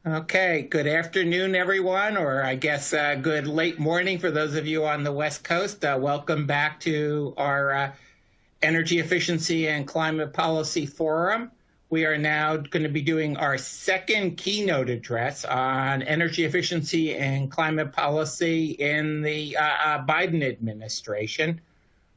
Okay, good afternoon, everyone, or I guess good late morning for those of you on the West Coast. Welcome back to our Energy Efficiency and Climate Policy Forum. We are now going to be doing our second keynote address on energy efficiency and climate policy in the Biden administration.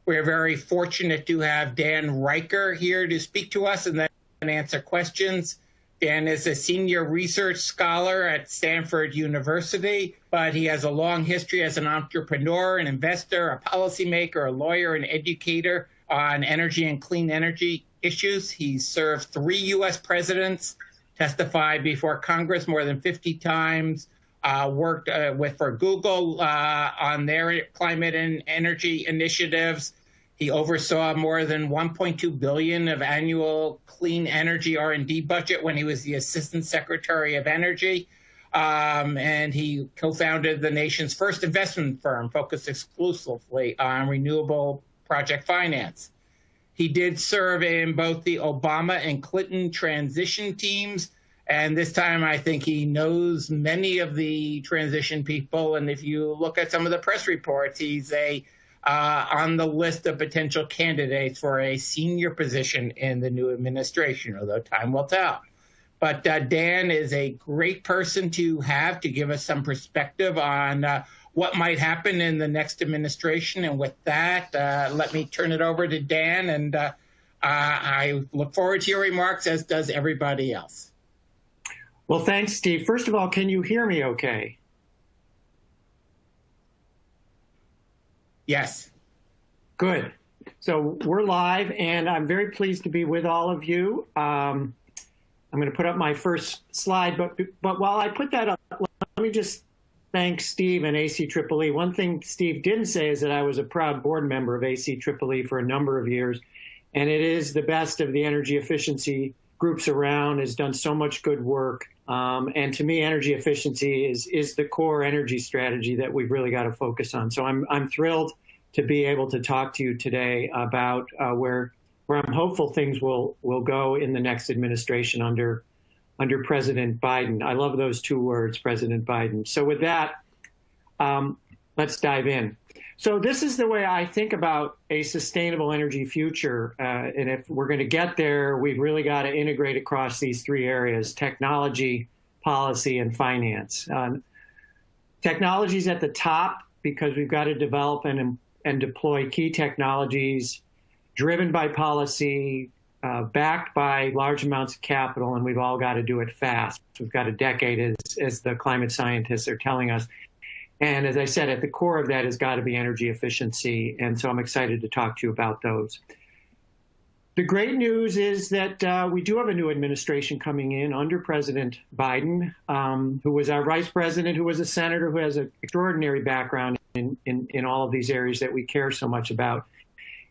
We're very fortunate to have Dan Riker here to speak to us and then answer questions. Dan is a senior research scholar at Stanford University, but he has a long history as an entrepreneur, an investor, a policymaker, a lawyer, and educator on energy and clean energy issues. He's served 3 U.S. presidents, testified before Congress more than 50 times, worked for Google on their climate and energy initiatives. He oversaw more than $1.2 billion of annual clean energy R&D budget when he was the Assistant Secretary of Energy. And he co-founded the nation's first investment firm focused exclusively on renewable project finance. He did serve in both the Obama and Clinton transition teams. And this time, I think he knows many of the transition people. And if you look at some of the press reports, he's on the list of potential candidates for a senior position in the new administration, although time will tell. But Dan is a great person to have to give us some perspective on what might happen in the next administration. And with that, let me turn it over to Dan. And I look forward to your remarks, as does everybody else. Well, thanks, Steve. First of all, can you hear me okay? Yes. Good. So we're live, and I'm very pleased to be with all of you. I'm going to put up my first slide, but while I put that up, let me just thank Steve and ACEEE. One thing Steve didn't say is that I was a proud board member of ACEEE for a number of years, and it is the best of the energy efficiency groups around, has done so much good work. And to me, energy efficiency is the core energy strategy that we've really got to focus on. So I'm thrilled to be able to talk to you today about where I'm hopeful things will go in the next administration under President Biden. I love those 2 words, President Biden. So with that, let's dive in. So this is the way I think about a sustainable energy future. And if we're going to get there, we've really got to integrate across these 3 areas: technology, policy, and finance. Technology's at the top because we've got to develop and deploy key technologies driven by policy, backed by large amounts of capital, and we've all got to do it fast. We've got a decade, as the climate scientists are telling us. And as I said, at the core of that has got to be energy efficiency. And so I'm excited to talk to you about those. The great news is that we do have a new administration coming in under President Biden, who was our vice president, who was a senator, who has an extraordinary background in all of these areas that we care so much about.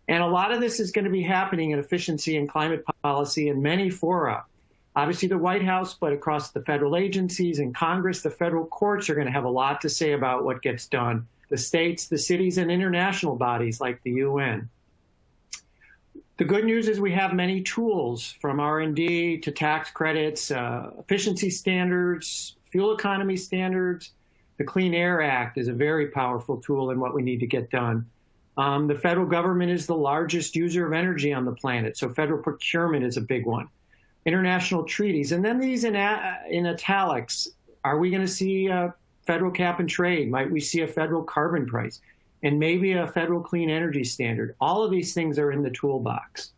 And a lot of this is going to be happening in efficiency and climate policy in many fora. Obviously, the White House, but across the federal agencies and Congress, the federal courts are going to have a lot to say about what gets done. The states, the cities, and international bodies like the UN. The good news is we have many tools, from R&D to tax credits, efficiency standards, fuel economy standards. The Clean Air Act is a very powerful tool in what we need to get done. The federal government is the largest user of energy on the planet, so federal procurement is a big one. International treaties, and then these in italics. Are we going to see a federal cap and trade? Might we see a federal carbon price? And maybe a federal clean energy standard? All of these things are in the toolbox.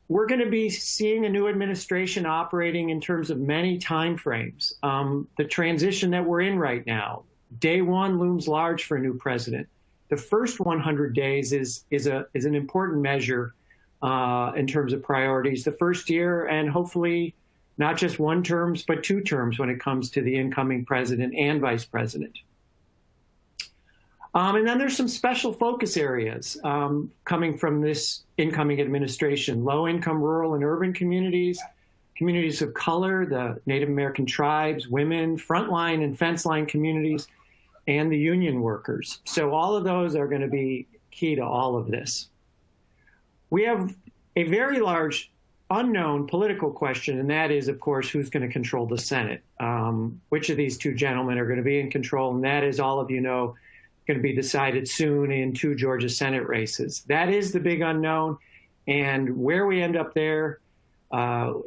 We're going to be seeing a new administration operating in terms of many timeframes. The transition that we're in right now, day 1 looms large for a new president. The first 100 days is an important measure in terms of priorities. The first year, and hopefully not just 1 terms, but 2 terms when it comes to the incoming president and vice president. And then there's some special focus areas coming from this incoming administration: low-income rural and urban communities, communities of color, the Native American tribes, women, frontline and fence line communities, and the union workers. So all of those are going to be key to all of this. We have a very large unknown political question, and that is, of course, who's going to control the Senate. Which of these two gentlemen are going to be in control? And that is, all of you know, going to be decided soon in 2 Georgia Senate races. That is the big unknown. And where we end up there,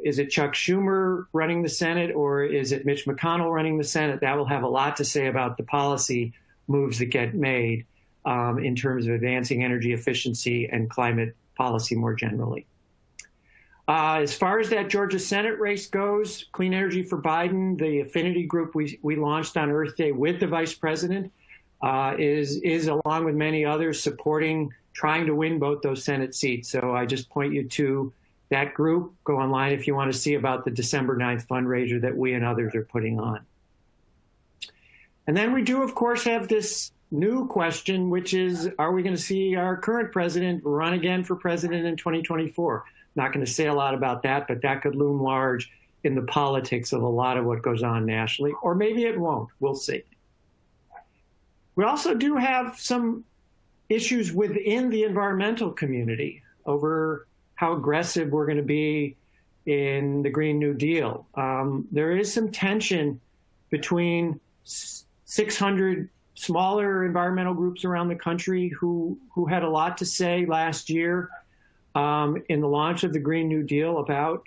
is it Chuck Schumer running the Senate, or is it Mitch McConnell running the Senate? That will have a lot to say about the policy moves that get made in terms of advancing energy efficiency and climate policy more generally. As far as that Georgia Senate race goes, Clean Energy for Biden, the affinity group we launched on Earth Day with the vice president, is along with many others supporting trying to win both those Senate seats. So I just point you to that group. Go online if you want to see about the December 9th fundraiser that we and others are putting on. And then we do, of course, have this new question, which is, are we going to see our current president run again for president in 2024? Not going to say a lot about that, but that could loom large in the politics of a lot of what goes on nationally, or maybe it won't. We'll see. We also do have some issues within the environmental community over how aggressive we're going to be in the Green New Deal. There is some tension between 600 smaller environmental groups around the country who had a lot to say last year in the launch of the Green New Deal about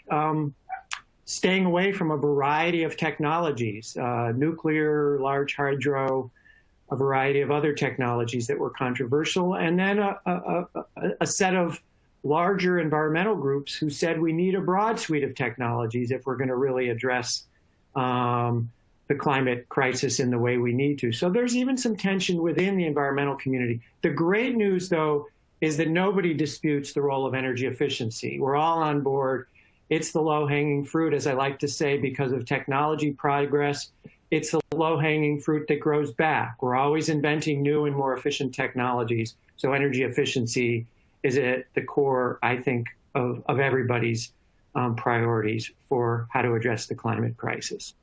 staying away from a variety of technologies, nuclear, large hydro, a variety of other technologies that were controversial, and then a set of larger environmental groups who said we need a broad suite of technologies if we're going to really address the climate crisis in the way we need to. So there's even some tension within the environmental community. The great news, though, is that nobody disputes the role of energy efficiency. We're all on board. It's the low-hanging fruit, as I like to say, because of technology progress. It's the low-hanging fruit that grows back. We're always inventing new and more efficient technologies. So energy efficiency is at the core, I think, of everybody's priorities for how to address the climate crisis.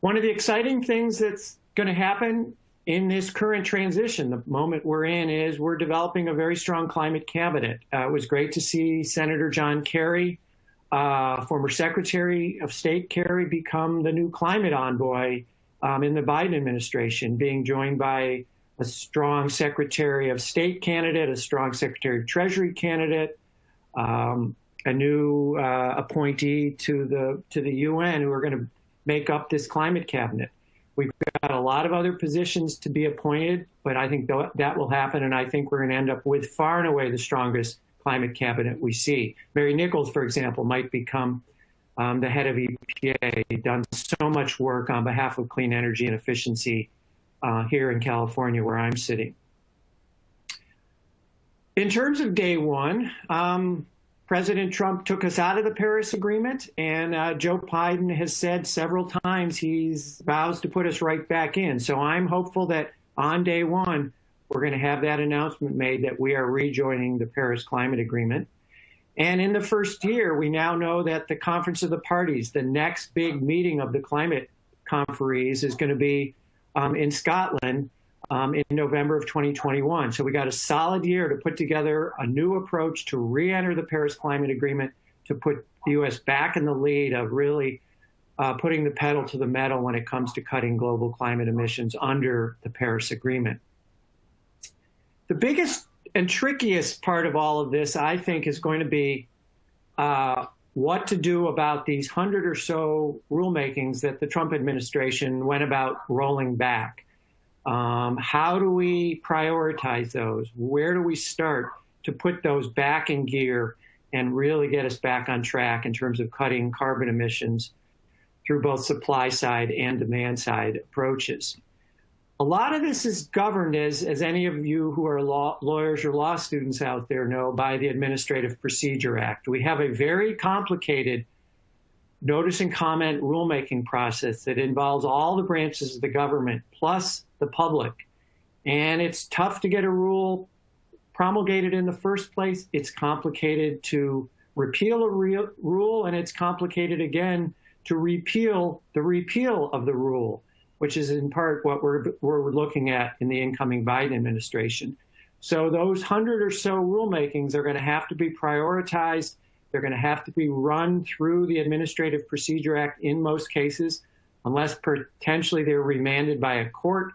One of the exciting things that's going to happen in this current transition, the moment we're in, is we're developing a very strong climate cabinet. It was great to see Senator John Kerry, former Secretary of State Kerry, become the new climate envoy in the Biden administration, being joined by a strong Secretary of State candidate, a strong Secretary of Treasury candidate, a new appointee to the UN who are going to make up this climate cabinet. We've got a lot of other positions to be appointed, but I think that will happen, and I think we're going to end up with far and away the strongest climate cabinet we see. Mary Nichols, for example, might become the head of EPA, done so much work on behalf of clean energy and efficiency here in California, where I'm sitting. In terms of day one, President Trump took us out of the Paris Agreement, and Joe Biden has said several times he vows to put us right back in. So I'm hopeful that on day one, we're going to have that announcement made that we are rejoining the Paris Climate Agreement. And in the first year, we now know that the Conference of the Parties, the next big meeting of the climate conferees, is going to be in Scotland in November of 2021. So we got a solid year to put together a new approach to re-enter the Paris Climate Agreement, to put the U.S. back in the lead of really putting the pedal to the metal when it comes to cutting global climate emissions under the Paris Agreement. The biggest and trickiest part of all of this, I think, is going to be what to do about these 100 or so rulemakings that the Trump administration went about rolling back. How do we prioritize those? Where do we start to put those back in gear and really get us back on track in terms of cutting carbon emissions through both supply side and demand side approaches? A lot of this is governed, as any of you who are lawyers or law students out there know, by the Administrative Procedure Act. We have a very complicated notice and comment rulemaking process that involves all the branches of the government, plus the public. And it's tough to get a rule promulgated in the first place. It's complicated to repeal a rule, and it's complicated again to repeal the repeal of the rule, which is in part what we're looking at in the incoming Biden administration. So those 100 or so rulemakings are going to have to be prioritized They're going to have to be run through the Administrative Procedure Act in most cases, unless potentially they're remanded by a court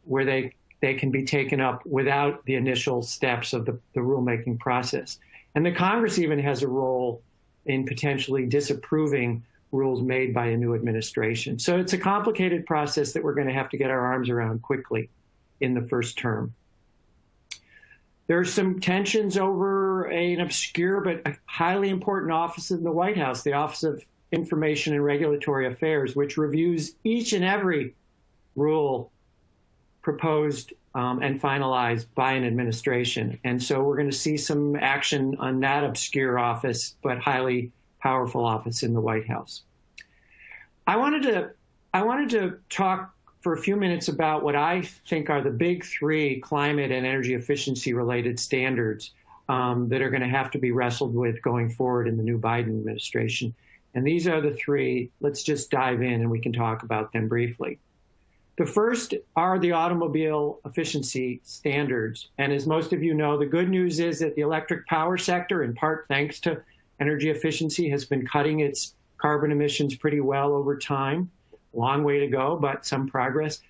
where they can be taken up without the initial steps of the rulemaking process. And the Congress even has a role in potentially disapproving rules made by a new administration. So it's a complicated process that we're going to have to get our arms around quickly in the first term. There are some tensions over an obscure but highly important office in the White House, the Office of Information and Regulatory Affairs, which reviews each and every rule proposed and finalized by an administration. And so we're going to see some action on that obscure office, but highly powerful office in the White House. I wanted to talk for a few minutes about what I think are the big three climate and energy efficiency related standards that are going to have to be wrestled with going forward in the new Biden administration. And these are the three. Let's just dive in and we can talk about them briefly. The first are the automobile efficiency standards. And as most of you know, the good news is that the electric power sector, in part thanks to energy efficiency, has been cutting its carbon emissions pretty well over time. Long way to go, but some progress.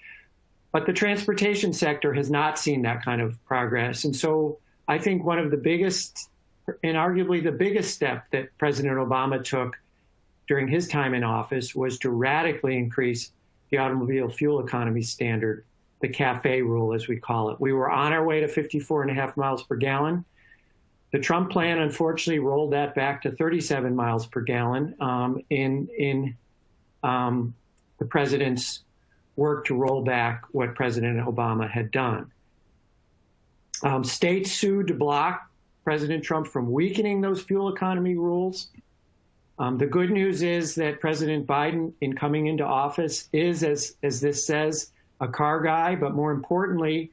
But the transportation sector has not seen that kind of progress. And so I think one of the biggest, and arguably the biggest step that President Obama took during his time in office was to radically increase the automobile fuel economy standard, the CAFE rule, as we call it. We were on our way to 54.5 miles per gallon. The Trump plan, unfortunately, rolled that back to 37 miles per gallon in the president's work to roll back what President Obama had done. States sued to block President Trump from weakening those fuel economy rules. The good news is that President Biden, in coming into office, is, as this says, a car guy, but more importantly,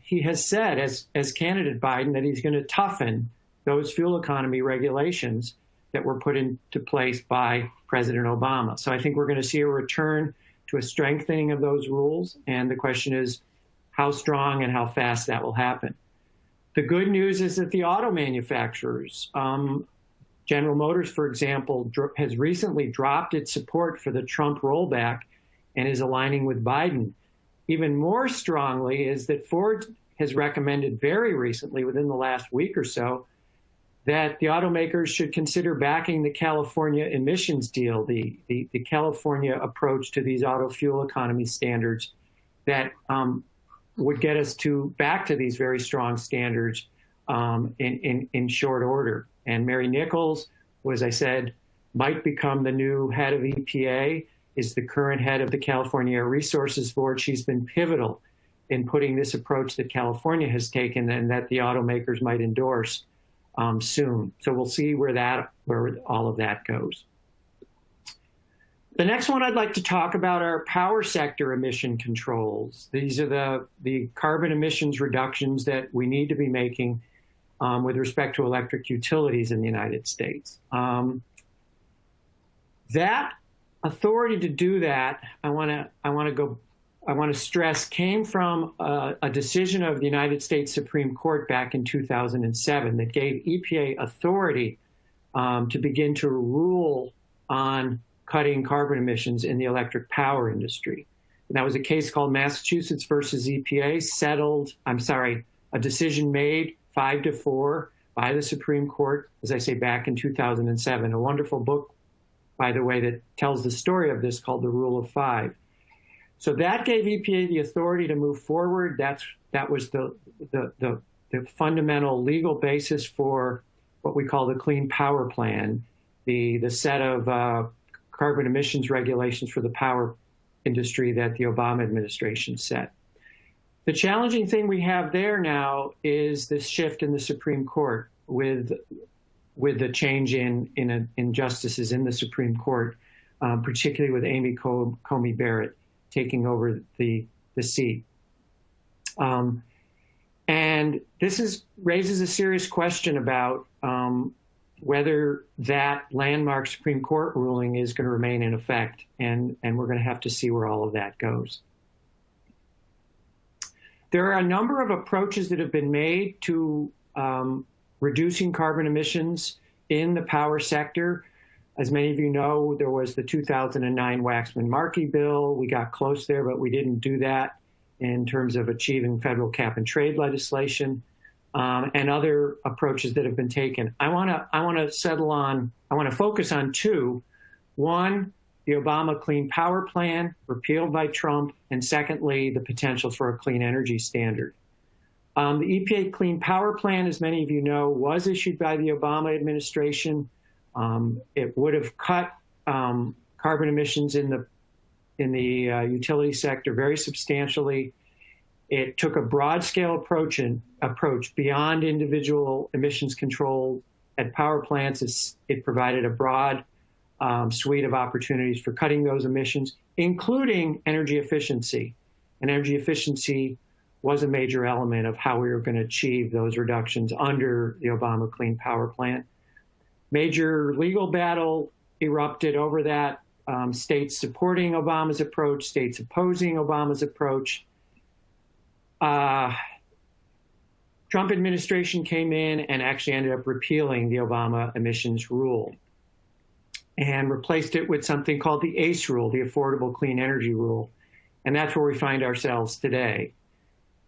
he has said, as candidate Biden, that he's going to toughen those fuel economy regulations that were put into place by President Obama. So I think we're going to see a return to a strengthening of those rules. And the question is how strong and how fast that will happen. The good news is that the auto manufacturers, General Motors, for example, has recently dropped its support for the Trump rollback and is aligning with Biden. Even more strongly is that Ford has recommended very recently, within the last week or so, that the automakers should consider backing the California emissions deal, the California approach to these auto fuel economy standards that would get us back to these very strong standards in short order. And Mary Nichols, who, as I said, might become the new head of EPA, is the current head of the California Air Resources Board. She's been pivotal in putting this approach that California has taken and that the automakers might endorse soon. So we'll see where all of that goes. The next one I'd like to talk about are power sector emission controls. These are the carbon emissions reductions that we need to be making with respect to electric utilities in the United States. That authority to do that, I want to stress, came from a decision of the United States Supreme Court back in 2007 that gave EPA authority to begin to rule on cutting carbon emissions in the electric power industry. And that was a case called Massachusetts versus EPA, a decision made 5-4 by the Supreme Court, as I say, back in 2007. A wonderful book, by the way, that tells the story of this called The Rule of Five. So that gave EPA the authority to move forward. That was the fundamental legal basis for what we call the Clean Power Plan, the set of carbon emissions regulations for the power industry that the Obama administration set. The challenging thing we have there now is this shift in the Supreme Court with the change in justices in the Supreme Court, particularly with Amy Coney Barrett taking over the seat. And this raises a serious question about whether that landmark Supreme Court ruling is going to remain in effect, and we're going to have to see where all of that goes. There are a number of approaches that have been made to reducing carbon emissions in the power sector. As many of you know, there was the 2009 Waxman-Markey bill. We got close there, but we didn't do that in terms of achieving federal cap and trade legislation, and other approaches that have been taken. I want to focus on two. One, the Obama Clean Power Plan, repealed by Trump, and secondly, the potential for a clean energy standard. The EPA Clean Power Plan, as many of you know, was issued by the Obama administration. It would have cut carbon emissions in the utility sector very substantially. It took a broad-scale approach beyond individual emissions control at power plants. It provided a broad suite of opportunities for cutting those emissions, including energy efficiency. And energy efficiency was a major element of how we were going to achieve those reductions under the Obama Clean Power Plan. Major legal battle erupted over that, states supporting Obama's approach, states opposing Obama's approach. Trump administration came in and actually ended up repealing the Obama emissions rule and replaced it with something called the ACE rule, the Affordable Clean Energy Rule. And that's where we find ourselves today.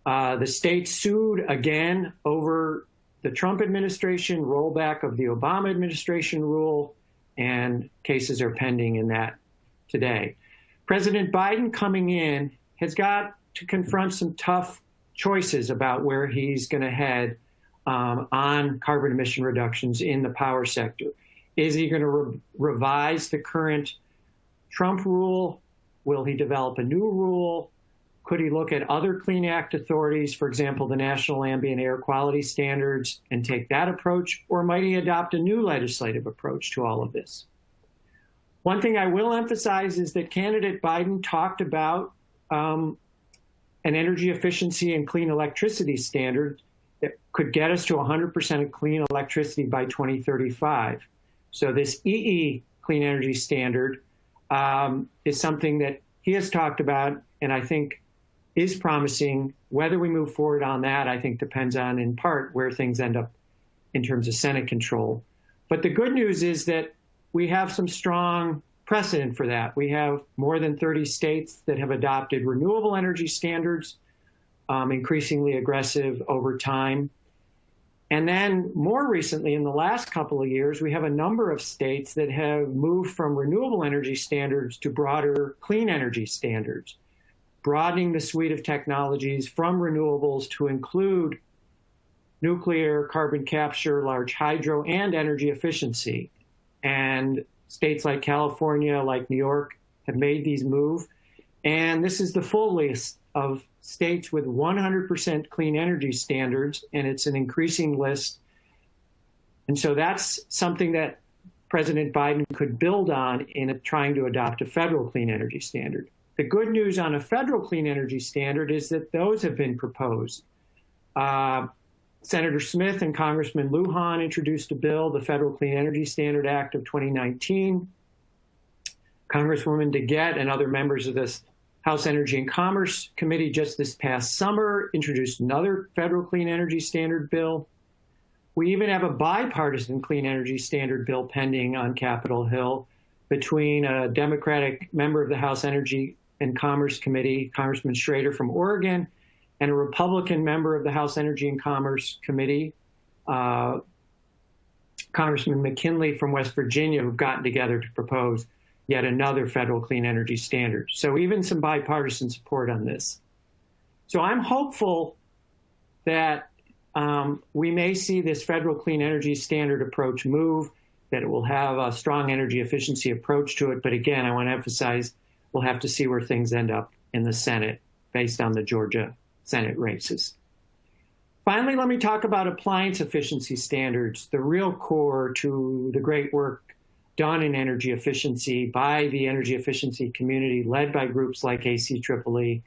The states sued again over the Trump administration rollback of the Obama administration rule, and cases are pending in that today. President Biden coming in has got to confront some tough choices about where he's going to head on carbon emission reductions in the power sector. Is he going to revise the current Trump rule? Will he develop a new rule? Could he look at other Clean Act authorities, for example, the National Ambient Air Quality Standards, and take that approach? Or might he adopt a new legislative approach to all of this? One thing I will emphasize is that candidate Biden talked about an energy efficiency and clean electricity standard that could get us to 100% of clean electricity by 2035. So this EE clean energy standard is something that he has talked about, and I think is promising. Whether we move forward on that, I think, depends on, in part, where things end up in terms of Senate control. But the good news is that we have some strong precedent for that. We have more than 30 states that have adopted renewable energy standards, increasingly aggressive over time. And then more recently, in the last couple of years, we have a number of states that have moved from renewable energy standards to broader clean energy standards, broadening the suite of technologies from renewables to include nuclear, carbon capture, large hydro, and energy efficiency. And states like California, like New York, have made these moves. And this is the full list of states with 100% clean energy standards, and it's an increasing list. And so that's something that President Biden could build on in trying to adopt a federal clean energy standard. The good news on a federal clean energy standard is that those have been proposed. Senator Smith and Congressman Lujan introduced a bill, the Federal Clean Energy Standard Act of 2019. Congresswoman DeGette and other members of this House Energy and Commerce Committee just this past summer introduced another federal clean energy standard bill. We even have a bipartisan clean energy standard bill pending on Capitol Hill between a Democratic member of the House Energy and Commerce Committee, Congressman Schrader from Oregon, and a Republican member of the House Energy and Commerce Committee, Congressman McKinley from West Virginia, who've gotten together to propose yet another federal clean energy standard. So even some bipartisan support on this. So I'm hopeful that we may see this federal clean energy standard approach move, that it will have a strong energy efficiency approach to it. But again, I want to emphasize, we'll have to see where things end up in the Senate based on the Georgia Senate races. Finally, let me talk about appliance efficiency standards, the real core to the great work done in energy efficiency by the energy efficiency community, led by groups like ACEEE,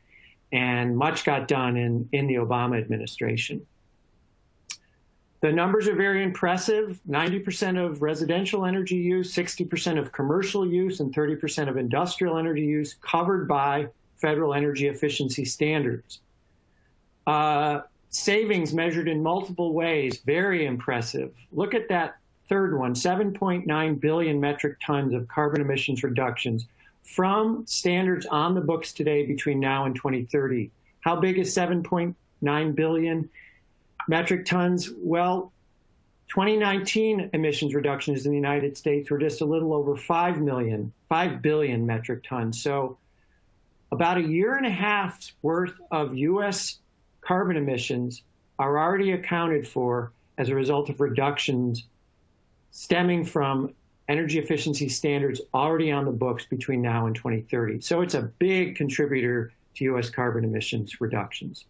and much got done in the Obama administration. The numbers are very impressive. 90% of residential energy use, 60% of commercial use, and 30% of industrial energy use covered by federal energy efficiency standards. savings measured in multiple ways, very impressive. Look at that third one, 7.9 billion metric tons of carbon emissions reductions from standards on the books today between now and 2030. How big is 7.9 billion metric tons? Well, 2019 emissions reductions in the United States were just a little over 5 billion metric tons. So about a year and a half's worth of U.S. carbon emissions are already accounted for as a result of reductions stemming from energy efficiency standards already on the books between now and 2030. So it's a big contributor to U.S. carbon emissions reductions.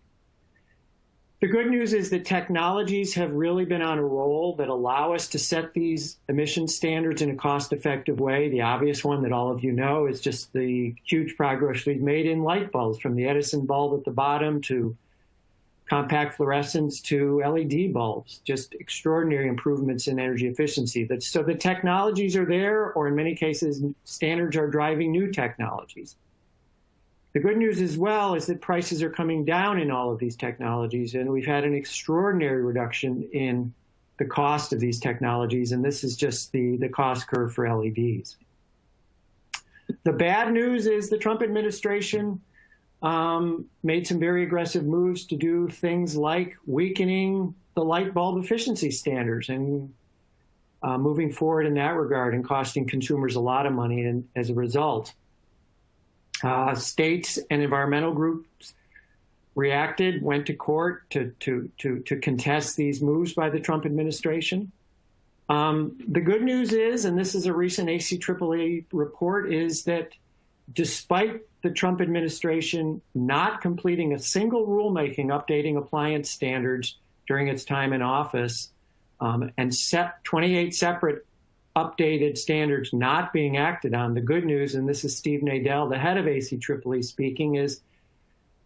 The good news is that technologies have really been on a roll that allow us to set these emission standards in a cost-effective way. The obvious one that all of you know is just the huge progress we've made in light bulbs, from the Edison bulb at the bottom to compact fluorescents to LED bulbs, just extraordinary improvements in energy efficiency. So the technologies are there, or in many cases, standards are driving new technologies. The good news as well is that prices are coming down in all of these technologies, and we've had an extraordinary reduction in the cost of these technologies, and this is just the cost curve for LEDs. The bad news is the Trump administration made some very aggressive moves to do things like weakening the light bulb efficiency standards and moving forward in that regard and costing consumers a lot of money as a result. States and environmental groups reacted, went to court to contest these moves by the Trump administration. The good news is, and this is a recent ACCCA report, is that despite the Trump administration not completing a single rulemaking updating appliance standards during its time in office, and 28 separate updated standards not being acted on, the good news, and this is Steve Nadell, the head of ACCCA, speaking, is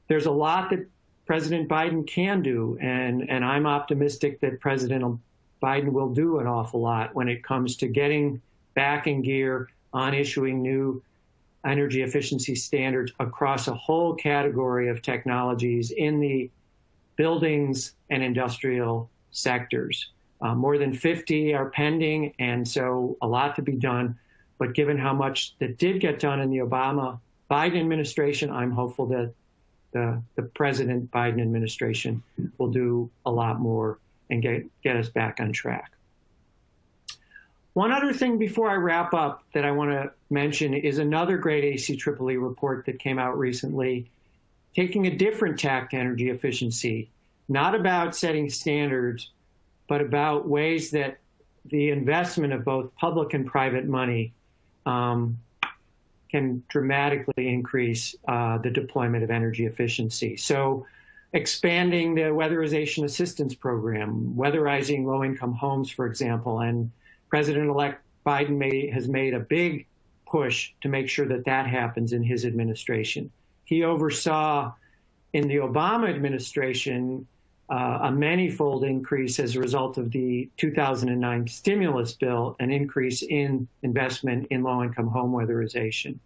there's a lot that President Biden can do, and I'm optimistic that President Biden will do an awful lot when it comes to getting back in gear on issuing new energy efficiency standards across a whole category of technologies in the buildings and industrial sectors. More than 50 are pending, and so a lot to be done. But given how much that did get done in the Obama-Biden administration, I'm hopeful that the President Biden administration will do a lot more and get us back on track. One other thing before I wrap up that I want to mention is another great ACCCA report that came out recently, taking a different tack to energy efficiency, not about setting standards, but about ways that the investment of both public and private money can dramatically increase the deployment of energy efficiency. So expanding the weatherization assistance program, weatherizing low-income homes, for example, and President-elect Biden has made a big push to make sure that that happens in his administration. He oversaw in the Obama administration a many-fold increase as a result of the 2009 stimulus bill, an increase in investment in low-income home weatherization.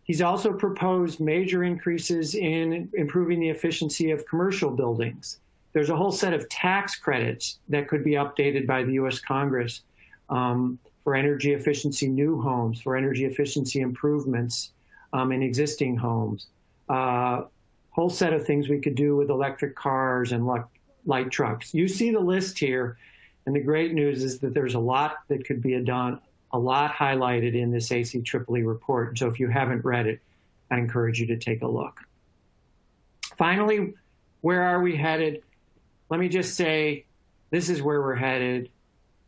He's also proposed major increases in improving the efficiency of commercial buildings. There's a whole set of tax credits that could be updated by the U.S. Congress for energy efficiency new homes, for energy efficiency improvements in existing homes. Whole set of things we could do with electric cars and light trucks. You see the list here, and the great news is that there's a lot that could be done, a lot highlighted in this ACCCA report. So if you haven't read it, I encourage you to take a look. Finally, where are we headed? Let me just say, this is where we're headed.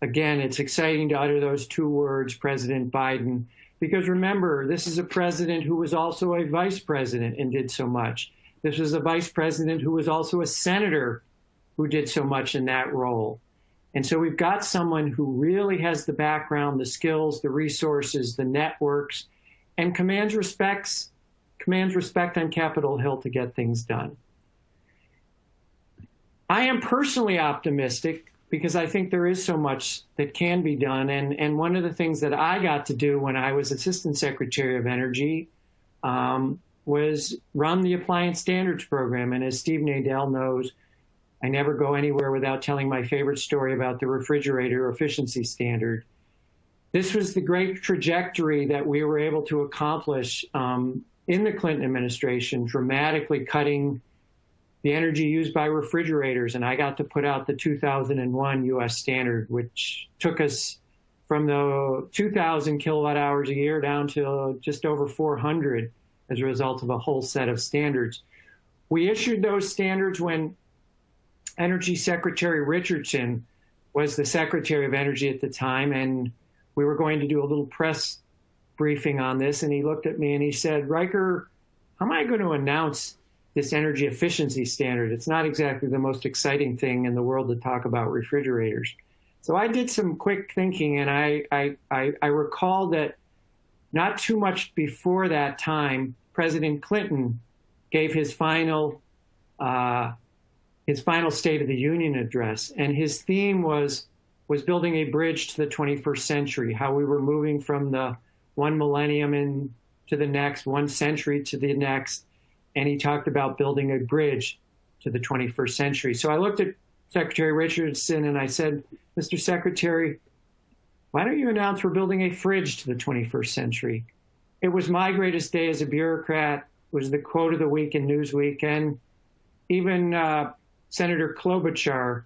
Again, it's exciting to utter those two words, President Biden, because remember, this is a president who was also a vice president and did so much. This was a vice president who was also a senator who did so much in that role. And so we've got someone who really has the background, the skills, the resources, the networks, and commands respect on Capitol Hill to get things done. I am personally optimistic because I think there is so much that can be done. And one of the things that I got to do when I was Assistant Secretary of Energy was run the Appliance Standards Program. And as Steve Nadell knows, I never go anywhere without telling my favorite story about the refrigerator efficiency standard. This was the great trajectory that we were able to accomplish in the Clinton administration, dramatically cutting the energy used by refrigerators. And I got to put out the 2001 US standard, which took us from the 2,000 kilowatt hours a year down to just over 400 as a result of a whole set of standards. We issued those standards when Energy Secretary Richardson was the Secretary of Energy at the time, and we were going to do a little press briefing on this, and he looked at me and he said, Riker, how am I going to announce this energy efficiency standard? It's not exactly the most exciting thing in the world to talk about refrigerators. So I did some quick thinking, and I recall that not too much before that time, President Clinton gave his final State of the Union address, and his theme was building a bridge to the 21st century, how we were moving from the one millennium to the next, one century to the next, and he talked about building a bridge to the 21st century. So I looked at Secretary Richardson and I said, Mr. Secretary, why don't you announce we're building a fridge to the 21st century? It was my greatest day as a bureaucrat, was the quote of the week in Newsweek, and even Senator Klobuchar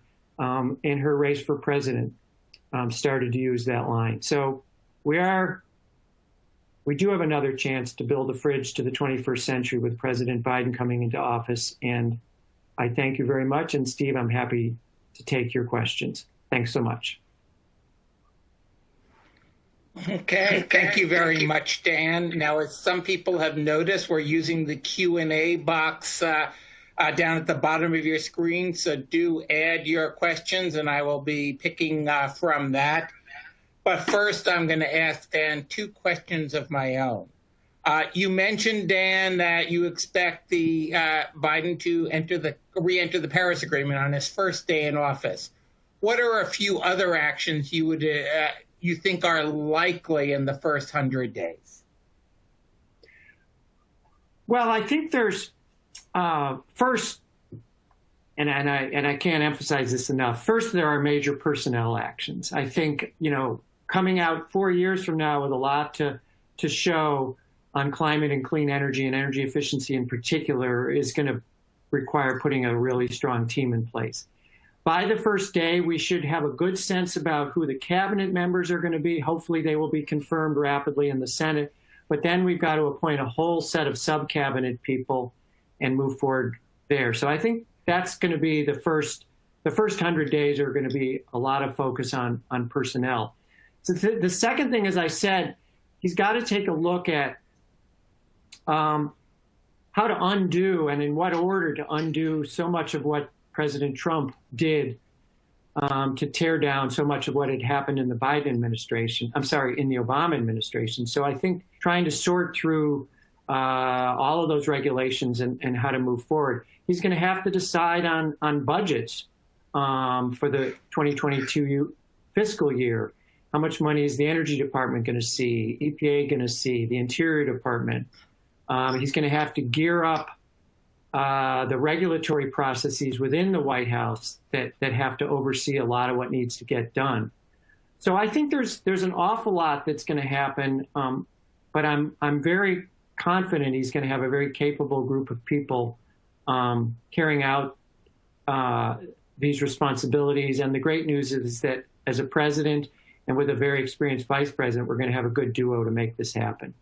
in her race for president started to use that line. So we do have another chance to build a fridge to the 21st century with President Biden coming into office. And I thank you very much. And Steve, I'm happy to take your questions. Thanks so much. Okay, thank you very much, Dan. Now, as some people have noticed, we're using the Q&A box down at the bottom of your screen. So do add your questions and I will be picking from that. But first, I'm going to ask Dan 2 questions of my own. You mentioned, Dan, that you expect the Biden to re-enter the Paris Agreement on his first day in office. What are a few other actions you think are likely in the first 100 days? Well, I think there's first, and I can't emphasize this enough. First, there are major personnel actions. I think, coming out 4 years from now with a lot to show on climate and clean energy and energy efficiency in particular is going to require putting a really strong team in place. By the first day, we should have a good sense about who the cabinet members are going to be. Hopefully they will be confirmed rapidly in the Senate. But then we've got to appoint a whole set of sub-cabinet people and move forward there. So I think that's going to be the first 100 days are going to be a lot of focus on personnel. So the second thing, as I said, he's got to take a look at how to undo and in what order to undo so much of what President Trump did to tear down so much of what had happened in the Biden administration. I'm sorry, in the Obama administration. So I think trying to sort through all of those regulations and how to move forward. He's going to have to decide on budgets for the 2022 fiscal year. How much money is the Energy Department going to see, EPA going to see, the Interior Department? He's going to have to gear up the regulatory processes within the White House that have to oversee a lot of what needs to get done. So I think there's an awful lot that's going to happen, but I'm very confident he's going to have a very capable group of people carrying out these responsibilities. And the great news is that as a president and with a very experienced vice president, we're going to have a good duo to make this happen.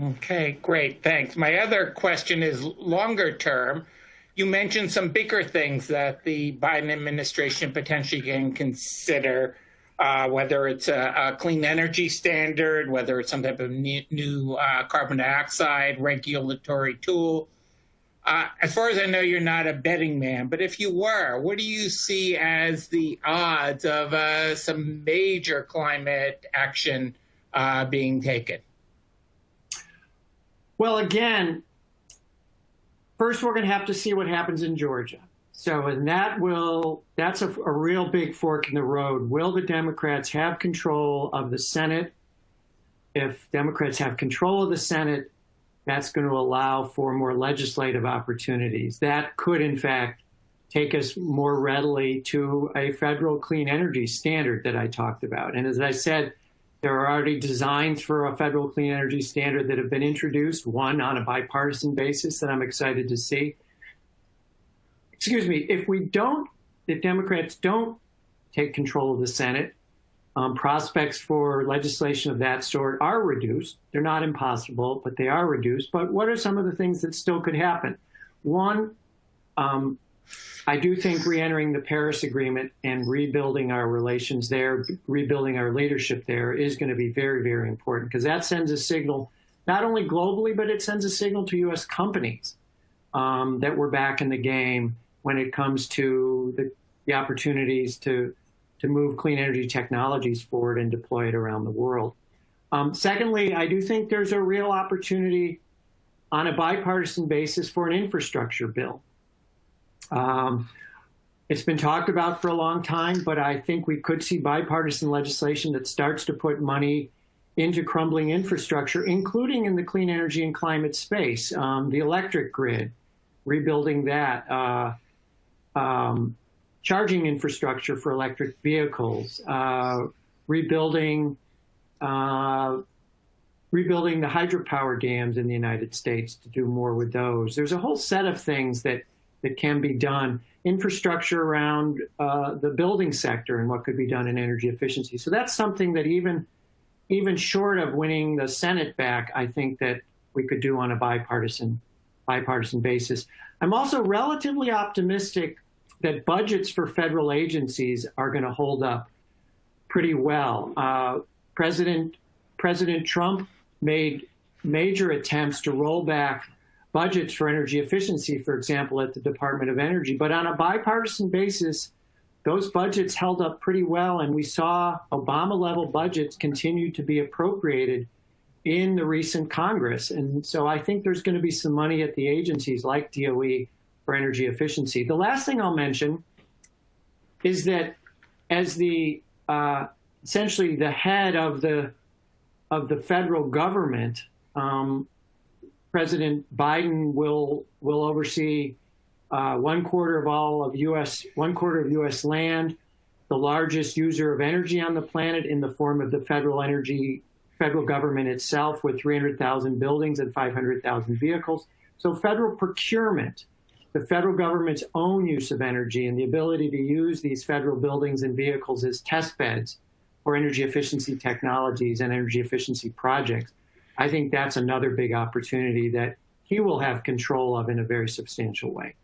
Okay, great. Thanks. My other question is longer term. You mentioned some bigger things that the Biden administration potentially can consider, whether it's a clean energy standard, whether it's some type of new carbon dioxide regulatory tool. As far as I know, you're not a betting man, but if you were, what do you see as the odds of some major climate action being taken? Well, again, first we're going to have to see what happens in Georgia. So, and that's a real big fork in the road. Will the Democrats have control of the Senate? If Democrats have control of the Senate, that's going to allow for more legislative opportunities. That could, in fact, take us more readily to a federal clean energy standard that I talked about. And as I said, there are already designs for a federal clean energy standard that have been introduced, one on a bipartisan basis that I'm excited to see. Excuse me, if Democrats don't take control of the Senate, prospects for legislation of that sort are reduced. They're not impossible, but they are reduced. But what are some of the things that still could happen? One, I do think re-entering the Paris Agreement and rebuilding our relations there, rebuilding our leadership there is going to be very, very important, because that sends a signal, not only globally, but it sends a signal to U.S. companies that we're back in the game when it comes to the opportunities to move clean energy technologies forward and deploy it around the world. Secondly, I do think there's a real opportunity on a bipartisan basis for an infrastructure bill. It's been talked about for a long time, but I think we could see bipartisan legislation that starts to put money into crumbling infrastructure, including in the clean energy and climate space, the electric grid, rebuilding that, charging infrastructure for electric vehicles, rebuilding the hydropower dams in the United States to do more with those. There's a whole set of things that can be done. Infrastructure around the building sector and what could be done in energy efficiency. So that's something that even short of winning the Senate back, I think that we could do on a bipartisan basis. I'm also relatively optimistic that budgets for federal agencies are going to hold up pretty well. President Trump made major attempts to roll back budgets for energy efficiency, for example, at the Department of Energy. But on a bipartisan basis, those budgets held up pretty well, and we saw Obama-level budgets continue to be appropriated in the recent Congress. And so I think there's going to be some money at the agencies like DOE for energy efficiency. The last thing I'll mention is that as the essentially the head of the federal government, President Biden will oversee 1/4 of U.S. land, the largest user of energy on the planet in the form of the federal government itself, with 300,000 buildings and 500,000 vehicles. So federal procurement, the federal government's own use of energy, and the ability to use these federal buildings and vehicles as test beds for energy efficiency technologies and energy efficiency projects, I think that's another big opportunity that he will have control of in a very substantial way.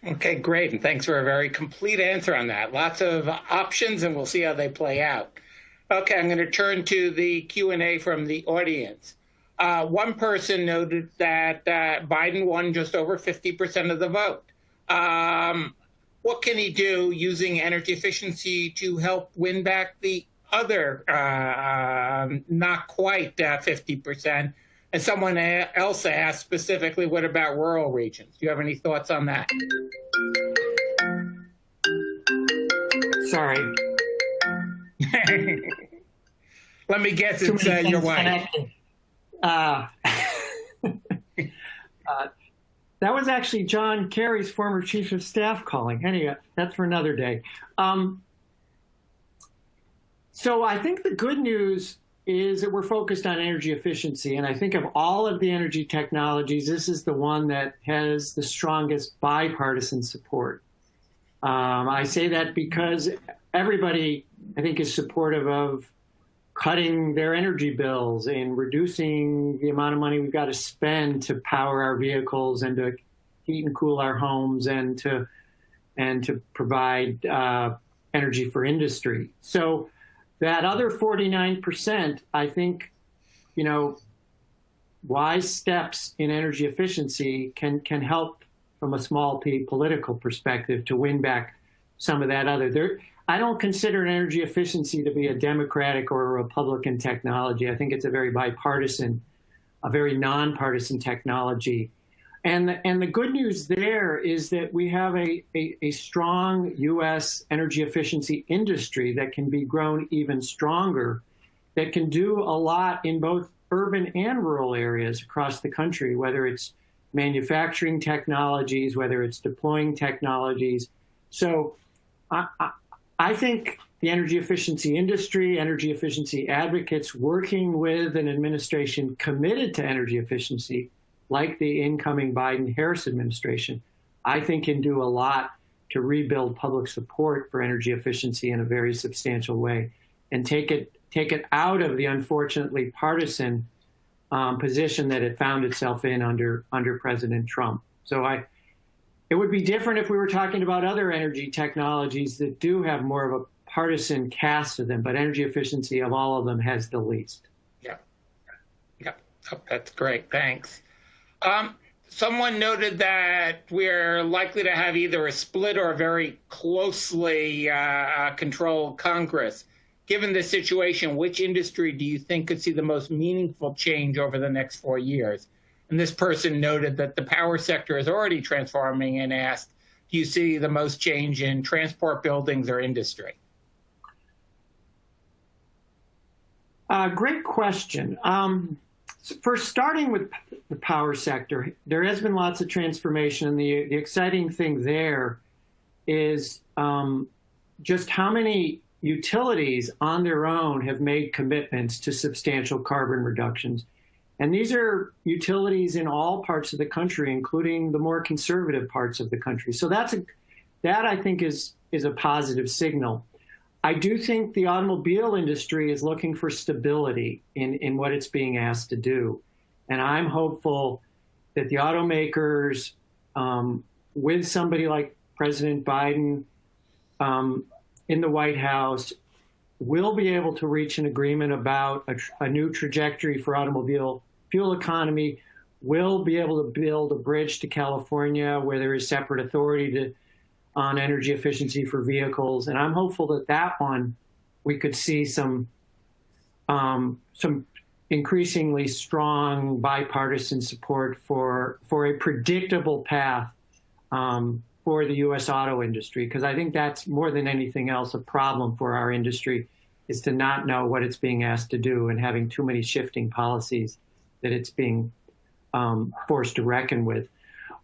Okay, great. And thanks for a very complete answer on that. Lots of options, and we'll see how they play out. Okay, I'm going to turn to the Q&A from the audience. One person noted that Biden won just over 50% of the vote. What can he do using energy efficiency to help win back the other not quite 50%? And someone else asked specifically, what about rural regions? Do you have any thoughts on that? Sorry. Let me guess, it's your wife. That was actually John Kerry's former chief of staff calling. Anyway, that's for another day. So I think the good news is that we're focused on energy efficiency. And I think of all of the energy technologies, this is the one that has the strongest bipartisan support. I say that because everybody, I think, is supportive of cutting their energy bills and reducing the amount of money we've got to spend to power our vehicles and to heat and cool our homes and to provide energy for industry. So that other 49%, I think, wise steps in energy efficiency can help from a small p political perspective to win back some of that other. I don't consider energy efficiency to be a Democratic or a Republican technology. I think it's a very bipartisan, a very nonpartisan technology. And the good news there is that we have a strong U.S. energy efficiency industry that can be grown even stronger, that can do a lot in both urban and rural areas across the country, whether it's manufacturing technologies, whether it's deploying technologies. So I think the energy efficiency industry, energy efficiency advocates working with an administration committed to energy efficiency, like the incoming Biden-Harris administration, I think can do a lot to rebuild public support for energy efficiency in a very substantial way and take it out of the unfortunately partisan position that it found itself in under President Trump. So it would be different if we were talking about other energy technologies that do have more of a partisan cast to them, but energy efficiency of all of them has the least. Yeah. Oh, that's great. Thanks. Someone noted that we're likely to have either a split or a very closely controlled Congress. Given the situation, which industry do you think could see the most meaningful change over the next 4 years? And this person noted that the power sector is already transforming and asked, do you see the most change in transport, buildings, or industry? Great question. First, starting with the power sector, there has been lots of transformation. And the exciting thing there is just how many utilities on their own have made commitments to substantial carbon reductions. And these are utilities in all parts of the country, including the more conservative parts of the country. So that I think is a positive signal. I do think the automobile industry is looking for stability in what it's being asked to do. And I'm hopeful that the automakers, with somebody like President Biden in the White House, will be able to reach an agreement about a new trajectory for automobile fuel economy, will be able to build a bridge to California where there is separate authority on energy efficiency for vehicles. And I'm hopeful that one, we could see some increasingly strong bipartisan support for a predictable path for the U.S. auto industry, because I think that's more than anything else a problem for our industry, is to not know what it's being asked to do and having too many shifting policies that it's being forced to reckon with.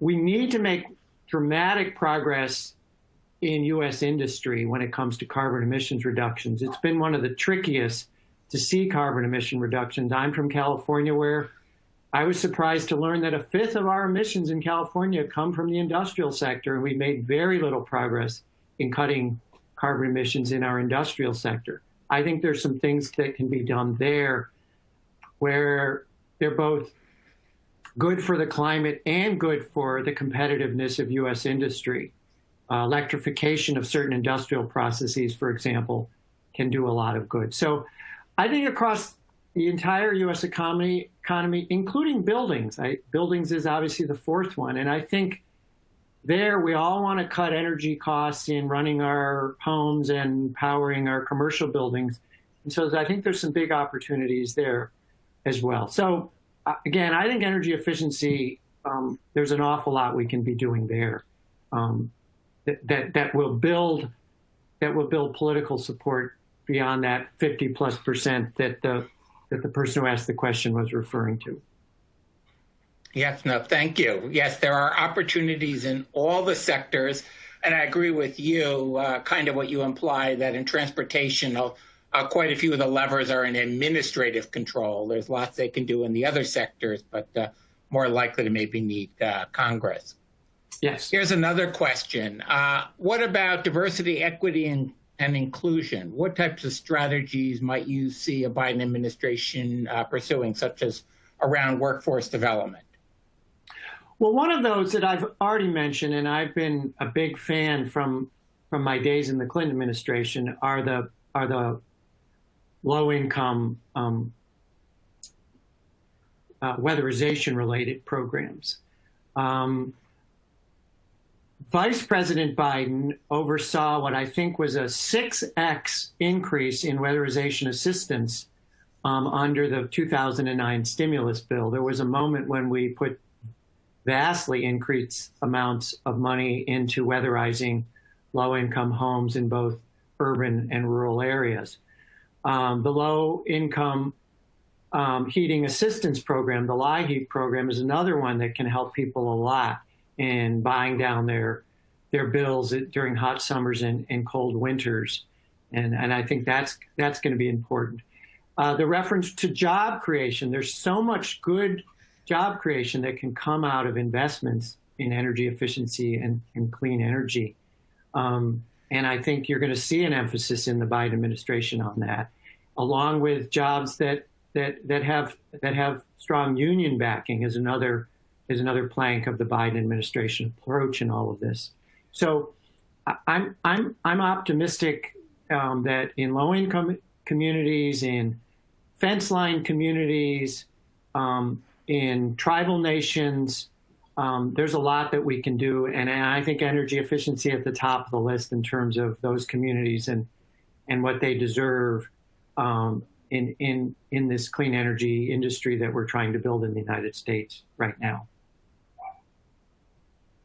We need to make dramatic progress in U.S. industry when it comes to carbon emissions reductions. It's been one of the trickiest to see carbon emission reductions. I'm from California, where I was surprised to learn that a fifth of our emissions in California come from the industrial sector, and we made very little progress in cutting carbon emissions in our industrial sector. I think there's some things that can be done there where they're both good for the climate and good for the competitiveness of U.S. industry. Electrification of certain industrial processes, for example, can do a lot of good. So I think across the entire U.S. economy, including buildings, buildings is obviously the fourth one. And I think there we all want to cut energy costs in running our homes and powering our commercial buildings. And so I think there's some big opportunities there as well. So again, I think energy efficiency, there's an awful lot we can be doing there that will build political support beyond that 50+% that the person who asked the question was referring to. Yes, no, thank you. Yes, there are opportunities in all the sectors, and I agree with you, kind of what you imply, that in transportation, quite a few of the levers are in administrative control. There's lots they can do in the other sectors, but more likely to maybe need Congress. Yes. Here's another question. What about diversity, equity, and inclusion? What types of strategies might you see a Biden administration pursuing, such as around workforce development? Well, one of those that I've already mentioned, and I've been a big fan from my days in the Clinton administration, are the low-income weatherization-related programs. Vice President Biden oversaw what I think was a 6x increase in weatherization assistance under the 2009 stimulus bill. There was a moment when we put vastly increased amounts of money into weatherizing low-income homes in both urban and rural areas. The low-income heating assistance program, the LIHEAP program, is another one that can help people a lot in buying down their bills during hot summers and cold winters. And I think that's going to be important. The reference to job creation, there's so much good job creation that can come out of investments in energy efficiency and clean energy. And I think you're going to see an emphasis in the Biden administration on that, along with jobs that have strong union backing is another plank of the Biden administration approach in all of this. So I'm optimistic that in low-income communities, in fence-line communities, in tribal nations, there's a lot that we can do, and I think energy efficiency at the top of the list in terms of those communities and what they deserve in this clean energy industry that we're trying to build in the United States right now.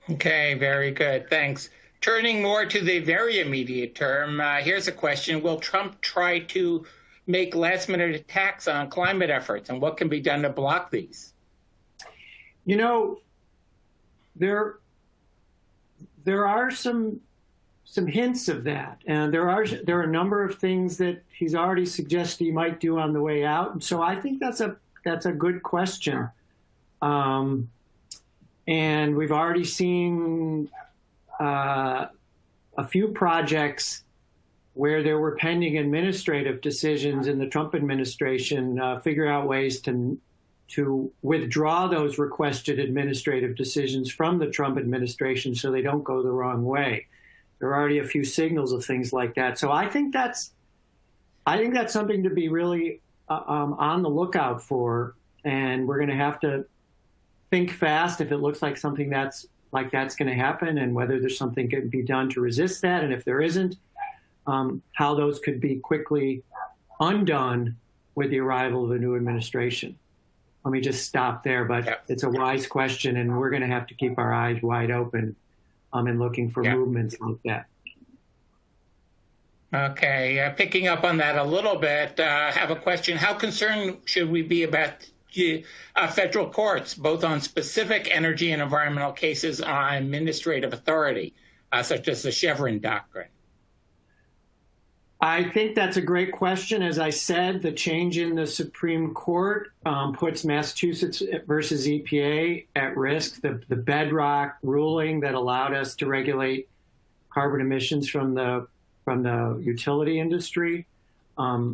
Okay, very good. Thanks. Turning more to the very immediate term, here's a question. Will Trump try to make last-minute attacks on climate efforts, and what can be done to block these? You know, there are some hints of that, and there are a number of things that he's already suggested he might do on the way out. And so I think that's a good question. And we've already seen a few projects where there were pending administrative decisions in the Trump administration, figure out ways to withdraw those requested administrative decisions from the Trump administration so they don't go the wrong way. There are already a few signals of things like that. So I think that's something to be really on the lookout for, and we're going to have to think fast if it looks like something that's going to happen, and whether there's something can be done to resist that, and if there isn't, how those could be quickly undone with the arrival of a new administration. Let me just stop there, but It's a wise question, and we're going to have to keep our eyes wide open and looking for movements like that. Okay, picking up on that a little bit, I have a question. How concerned should we be about federal courts, both on specific energy and environmental cases on administrative authority, such as the Chevron doctrine? I think that's a great question. As I said, the change in the Supreme Court puts Massachusetts versus EPA at risk. The bedrock ruling that allowed us to regulate carbon emissions from the utility industry. The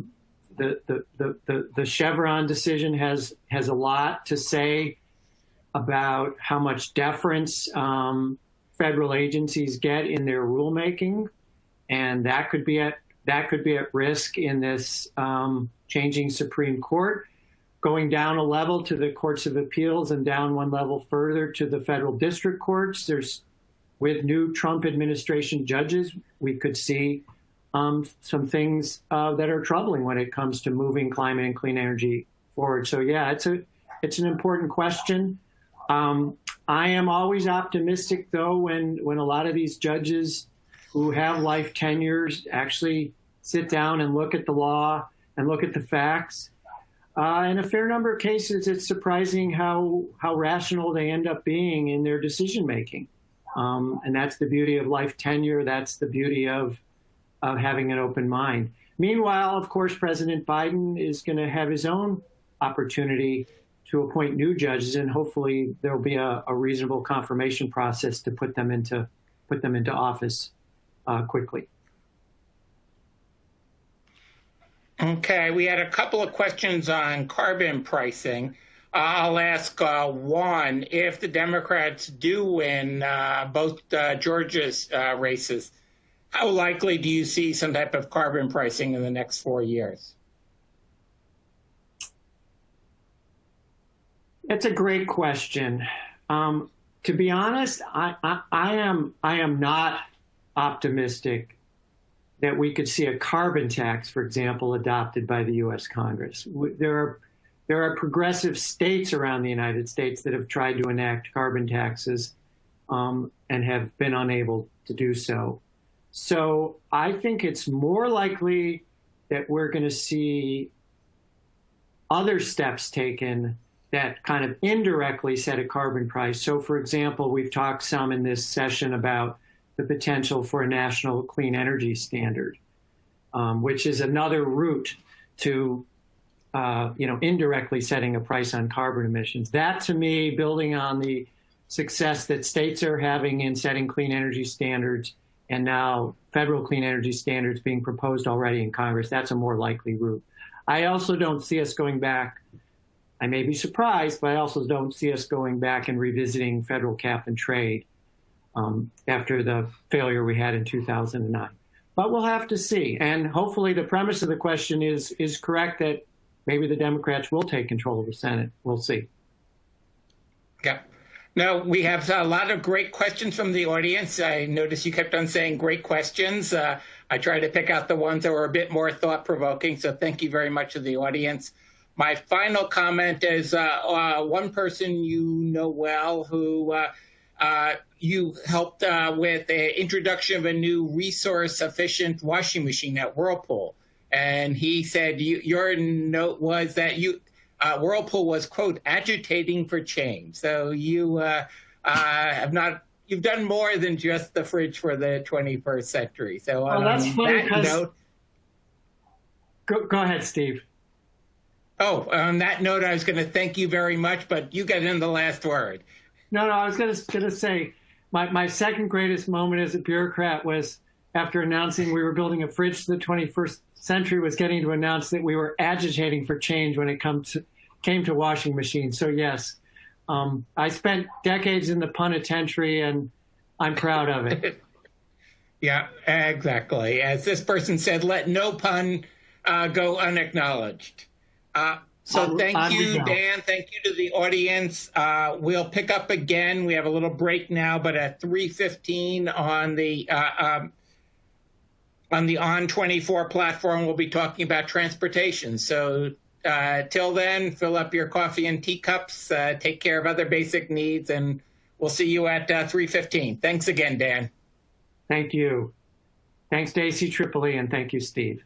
Chevron decision has a lot to say about how much deference federal agencies get in their rulemaking, and that could be at risk in this changing Supreme Court. Going down a level to the courts of appeals and down one level further to the federal district courts, with new Trump administration judges, we could see some things that are troubling when it comes to moving climate and clean energy forward. So yeah, it's an important question. I am always optimistic, though, when a lot of these judges who have life tenures actually sit down and look at the law and look at the facts. In a fair number of cases, it's surprising how rational they end up being in their decision making. And that's the beauty of life tenure. That's the beauty of having an open mind. Meanwhile, of course, President Biden is going to have his own opportunity to appoint new judges, and hopefully there will be a reasonable confirmation process to put them into office quickly. Okay, we had a couple of questions on carbon pricing. I'll ask one. If the Democrats do win both Georgia's races, how likely do you see some type of carbon pricing in the next 4 years? That's a great question. To be honest, I am not optimistic that we could see a carbon tax, for example, adopted by the U.S. Congress. There are progressive states around the United States that have tried to enact carbon taxes and have been unable to do so. So I think it's more likely that we're going to see other steps taken that kind of indirectly set a carbon price. So, for example, we've talked some in this session about the potential for a national clean energy standard, which is another route to indirectly setting a price on carbon emissions. That, to me, building on the success that states are having in setting clean energy standards, and now federal clean energy standards being proposed already in Congress, that's a more likely route. I also don't see us going back. I may be surprised, but I also don't see us going back and revisiting federal cap and trade after the failure we had in 2009. But we'll have to see. And hopefully the premise of the question is correct, that maybe the Democrats will take control of the Senate. We'll see. Yeah. No, we have a lot of great questions from the audience. I noticed you kept on saying great questions. I tried to pick out the ones that were a bit more thought-provoking, so thank you very much to the audience. My final comment is one person you know well who you helped with the introduction of a new resource-efficient washing machine at Whirlpool. And he said your note was that Whirlpool was, quote, agitating for change. So you you've done more than just the fridge for the 21st century. So well, that's funny because... Go ahead, Steve. Oh, on that note, I was going to thank you very much, but you get in the last word. No, I was going to say my second greatest moment as a bureaucrat was after announcing we were building a fridge to the 21st century, was getting to announce that we were agitating for change when it came to washing machines. So yes, I spent decades in the penitentiary, and I'm proud of it. Yeah, exactly. As this person said, let no pun go unacknowledged. So thank you, Dan. Thank you to the audience. We'll pick up again. We have a little break now, but at 3:15 on the On24 platform, we'll be talking about transportation. So till then, fill up your coffee and teacups, take care of other basic needs, and we'll see you at 3:15. Thanks again, Dan. Thank you. Thanks to AC Tripoli, and thank you, Steve.